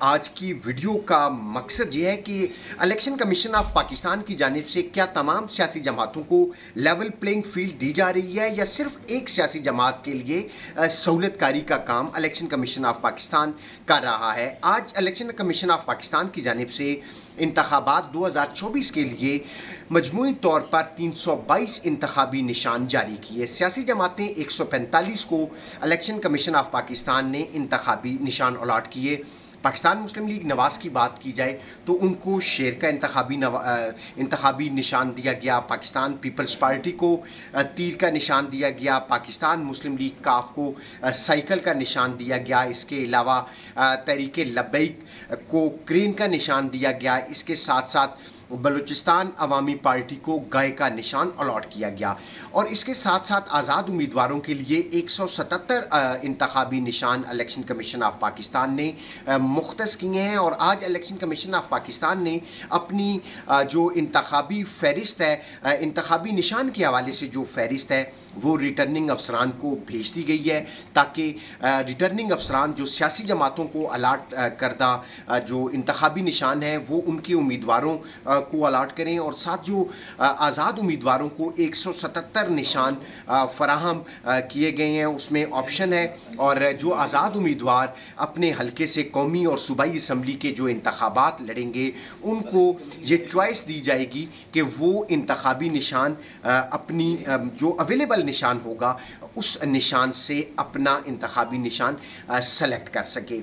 आज की वीडियो का मकसद ये है कि इलेक्शन कमीशन ऑफ पाकिस्तान की जानिब से क्या तमाम सियासी जमातों को लेवल प्लेइंग फील्ड दी जा रही है या सिर्फ एक सियासी जमात के लिए सहूलतकारी का काम इलेक्शन कमीशन ऑफ पाकिस्तान कर रहा है। आज इलेक्शन कमीशन ऑफ पाकिस्तान की जानिब से इंतखाबात 2024 के लिए मजमूई तौर पर 322 इंतखाबी निशान जारी किए। सियासी जमातें 145 को इलेक्शन कमीशन ऑफ पाकिस्तान ने इंतखाबी निशान अलॉट किए। पाकिस्तान मुस्लिम लीग नवाज़ की बात की जाए तो उनको शेर का इंतखाबी निशान दिया गया। पाकिस्तान पीपल्स पार्टी को तीर का निशान दिया गया। पाकिस्तान मुस्लिम लीग काफ को साइकिल का निशान दिया गया। इसके अलावा तहरीक लब्बैक को क्रेन का निशान दिया गया। इसके साथ साथ बलूचिस्तान अवामी पार्टी को गाय का निशान अलॉट किया गया और इसके साथ साथ आज़ाद उम्मीदवारों के लिए 177 इंतखाबी निशान इलेक्शन कमीशन ऑफ पाकिस्तान ने मुख्तस किए हैं। और आज इलेक्शन कमीशन ऑफ पाकिस्तान ने अपनी जो इंतखाबी फहरिस्त है, इंतखाबी निशान के हवाले से जो फहरिस्त है वो रिटर्निंग अफसरान को भेज दी गई है ताकि रिटर्निंग अफसरान जो सियासी जमातों को अलाट करदा जो इंतखाबी निशान है वो उनके उम्मीदवारों को अलाट करें और साथ जो आज़ाद उम्मीदवारों को 177 निशान फराहम किए गए हैं उसमें ऑप्शन है। और जो आज़ाद उम्मीदवार अपने हलके से कौमी और सूबाई असम्बली के जो इंतखाबात लड़ेंगे उनको ये चॉइस दी जाएगी कि वो इंतखाबी निशान अपनी जो अवेलेबल निशान होगा उस निशान से अपना इंतखाबी निशान सेलेक्ट कर सके।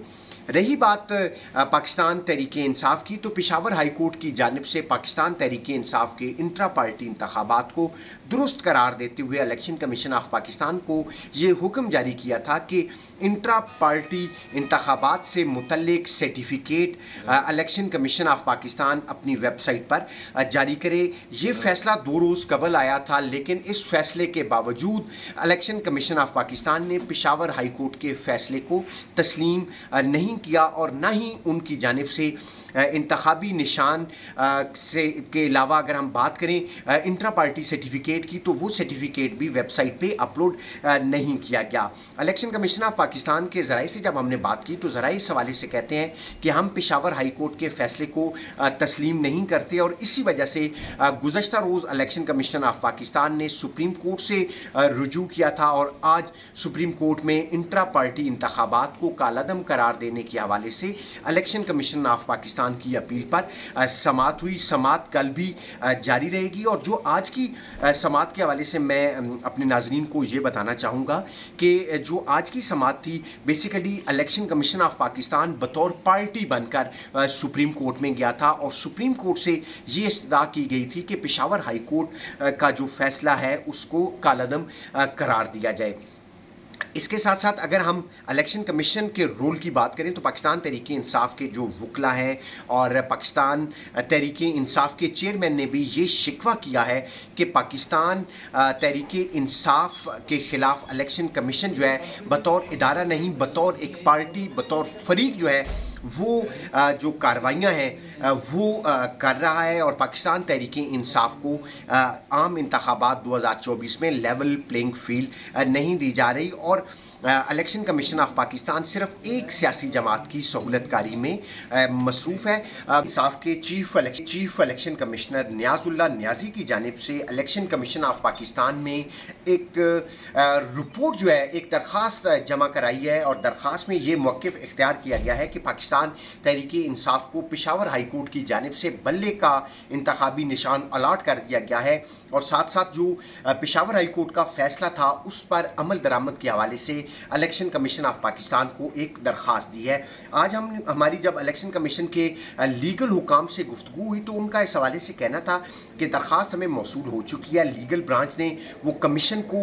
रही बात पाकिस्तान तहरीक इंसाफ की तो पेशावर हाई कोर्ट की जानिब से पाकिस्तान तहरीक इंसाफ के इंट्रा पार्टी इंतखाबात को दुरुस्त करार देते हुए इलेक्शन कमीशन ऑफ पाकिस्तान को ये हुक्म जारी किया था कि इंट्रा पार्टी इंतखाबात से मुतल्लिक certificate election commission of Pakistan अपनी वेबसाइट पर जारी करे। ये फैसला 2 रोज़ कबल आया था लेकिन इस फैसले के बावजूद इलेक्शन कमीशन ऑफ पाकिस्तान ने पेशावर हाई कोर्ट के फैसले को तस्लीम नहीं किया और ना ही उनकी जानिब से इंतखाबी निशान से के अलावा अगर हम बात करें इंट्रा पार्टी सर्टिफिकेट की तो वो सर्टिफिकेट भी वेबसाइट पे अपलोड नहीं किया गया। इलेक्शन कमीशन ऑफ पाकिस्तान के ज़राए से जब हमने बात की तो ज़राए इस हवाले से कहते हैं कि हम पेशावर हाई कोर्ट के फैसले को तस्लीम नहीं करते और इसी वजह से गुज़श्ता रोज़ इलेक्शन कमीशन ऑफ पाकिस्तान ने सुप्रीम कोर्ट से रुजू किया था और आज सुप्रीम कोर्ट में इंट्रा पार्टी इंतखाबात को कालादम करार देने के हवाले से इलेक्शन कमीशन ऑफ पाकिस्तान की अपील पर समाअत हुई। समाअत कल भी जारी रहेगी और जो आज की समाअत के हवाले से मैं अपने नाज़रीन को ये बताना चाहूँगा कि जो आज की समाअत थी basically election commission of Pakistan बतौर पार्टी बनकर सुप्रीम कोर्ट में गया था और सुप्रीम कोर्ट से ये इस्तदा की गई थी कि पेशावर हाई कोर्ट का जो फैसला है उसको कालादम करार दिया जाए। इसके साथ साथ अगर हम इलेक्शन कमीशन के रोल की बात करें तो पाकिस्तान तहरीक इंसाफ के जो वकला हैं और पाकिस्तान तहरीक इंसाफ के चेयरमैन ने भी ये शिकवा किया है कि पाकिस्तान तहरीक इंसाफ के ख़िलाफ़ इलेक्शन कमीशन जो है बतौर इदारा नहीं बतौर एक पार्टी बतौर फरीक जो है वो जो कार्रवाइयाँ हैं वो कर रहा है और पाकिस्तान तहरीक इंसाफ को आम इंतखाबात 2024 में लेवल प्लेइंग फील्ड नहीं दी जा रही और इलेक्शन कमीशन ऑफ पाकिस्तान सिर्फ एक सियासी जमात की सहूलतकारी में मसरूफ़ है। इंसाफ के chief election commissioner Niazullah Niazi की जानिब से इलेक्शन कमीशन ऑफ पाकिस्तान में एक रिपोर्ट जो है एक दरख्वास्त जमा कराई है और दरख्वास्त में ये मौक़िफ़ इख्तियार किया गया है कि पाकिस्तान तहरीक इंसाफ को पेशावर हाई कोर्ट की जानिब से बल्ले का इंतखाबी निशान अलाट कर दिया गया है और साथ साथ जो पेशावर हाई कोर्ट का फैसला था उस पर अमल दरामद के हवाले से इलेक्शन कमीशन ऑफ पाकिस्तान को एक दरख्वास्त दी है। आज हमारी जब इलेक्शन कमीशन के लीगल हुकाम से गुफ्तगू हुई तो उनका इस हवाले से कहना था कि दरख्वास्त हमें मौसूल हो चुकी है। लीगल ब्रांच ने वो कमीशन को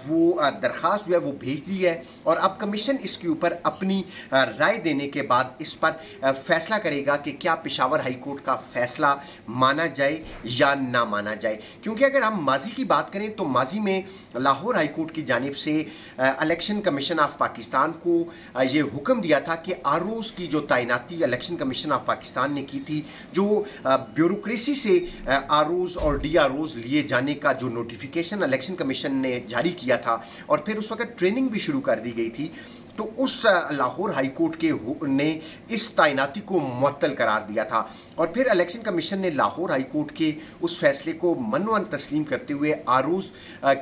वो दरख्वास्त जो है वो भेज दी है और अब कमीशन इसके ऊपर अपनी राय देने के बाद इस पर फैसला करेगा कि क्या पेशावर हाई कोर्ट का फैसला माना जाए या ना माना जाए। क्योंकि अगर हम माजी की बात करें तो माजी में लाहौर हाई कोर्ट की जानिब से इलेक्शन कमीशन ऑफ पाकिस्तान को ये हुक्म दिया था कि आरओज़ की जो तैनाती इलेक्शन कमीशन ऑफ पाकिस्तान ने की थी, जो ब्यूरोक्रेसी से आरओज़ और डीआरओज़ लिए जाने का जो नोटिफिकेशन इलेक्शन कमीशन ने जारी किया था और फिर उस वक्त ट्रेनिंग भी शुरू कर दी गई थी, तो उस लाहौर हाई कोर्ट ने इस तैनाती को मुअत्तल करार दिया था और फिर इलेक्शन कमीशन ने लाहौर हाई कोर्ट के उस फैसले को मनवन तस्लीम करते हुए आरोज़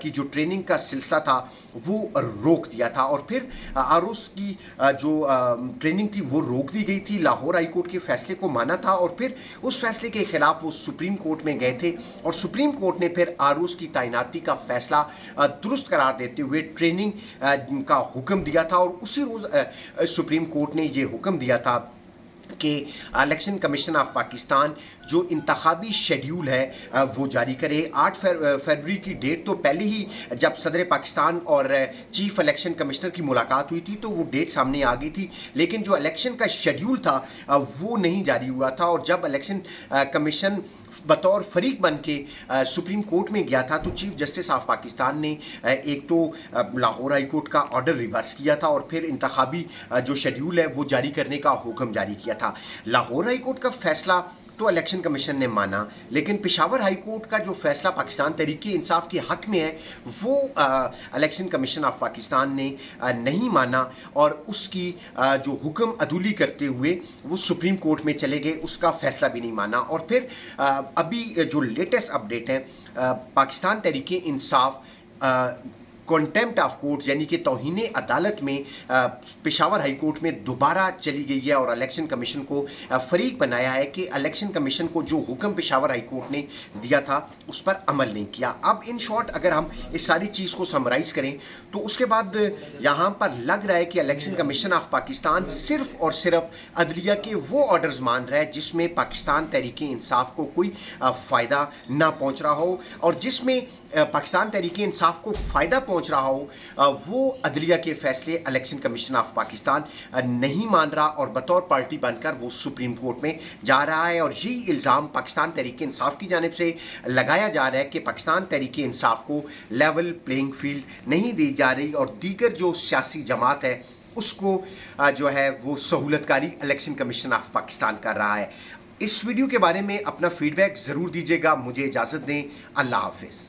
की जो ट्रेनिंग का सिलसिला था वो रोक दिया था और फिर आरोज़ की जो ट्रेनिंग थी वो रोक दी गई थी। लाहौर हाई कोर्ट के फैसले को माना था और फिर उस फैसले के खिलाफ वो सुप्रीम कोर्ट में गए थे और सुप्रीम कोर्ट ने फिर आरोज़ की तैनाती का फैसला दुरुस्त करार देते हुए ट्रेनिंग का हुक्म दिया था और उसी रोज़ सुप्रीम कोर्ट ने ये हुक्म दिया था कि इलेक्शन कमीशन ऑफ पाकिस्तान जो इंतखाबी शेड्यूल है वो जारी करे। 8 फरवरी की डेट तो पहले ही जब सदर पाकिस्तान और चीफ इलेक्शन कमिश्नर की मुलाकात हुई थी तो वो डेट सामने आ गई थी, लेकिन जो इलेक्शन का शेड्यूल था वो नहीं जारी हुआ था। और जब इलेक्शन कमीशन बतौर फरीक बन के सुप्रीम कोर्ट में गया था तो चीफ जस्टिस ऑफ पाकिस्तान ने एक तो लाहौर हाई कोर्ट का ऑर्डर रिवर्स किया था और फिर इंतखाबी जो शेड्यूल है वो जारी करने का हुक्म जारी किया था। लाहौर हाई कोर्ट का फैसला तो इलेक्शन कमीशन ने माना, लेकिन पेशावर हाई कोर्ट का जो फैसला पाकिस्तान तहरीक इंसाफ के हक में है वो इलेक्शन कमीशन ऑफ पाकिस्तान ने नहीं माना और उसकी जो हुक्म अदूली करते हुए वो सुप्रीम कोर्ट में चले गए, उसका फैसला भी नहीं माना। और फिर अभी जो लेटेस्ट अपडेट है Pakistan Tehreek Insaf contempt of court यानी कि तौहीन अदालत में पेशावर हाई कोर्ट में दोबारा चली गई है और इलेक्शन कमीशन को फरीक बनाया है कि इलेक्शन कमीशन को जो हुक्म पेशावर हाई कोर्ट ने दिया था उस पर अमल नहीं किया। अब इन शॉर्ट अगर हम इस सारी चीज़ को समराइज करें तो उसके बाद यहाँ पर लग रहा है कि इलेक्शन कमीशन ऑफ पाकिस्तान सिर्फ और सिर्फ अदलिया के वो ऑर्डर्स मान रहा है जिसमें पाकिस्तान तहरीक इंसाफ को कोई फ़ायदा ना पहुँच रहा हो और जिसमें पाकिस्तान तहरीक इंसाफ को फ़ायदा पहुंच रहा हो वो अदलिया के फैसले इलेक्शन कमीशन ऑफ पाकिस्तान नहीं मान रहा और बतौर पार्टी बनकर वो सुप्रीम कोर्ट में जा रहा है। और यही इल्ज़ाम पाकिस्तान तहरीक इंसाफ की जानिब से लगाया जा रहा है कि पाकिस्तान तहरीक इंसाफ को लेवल प्लेइंग फील्ड नहीं दी जा रही और दीगर जो सियासी जमात है उसको जो है वो सहूलतकारी इलेक्शन कमीशन ऑफ पाकिस्तान कर रहा है। इस वीडियो के बारे में अपना फीडबैक ज़रूर दीजिएगा। मुझे इजाज़त दें। अल्लाह हाफिज़।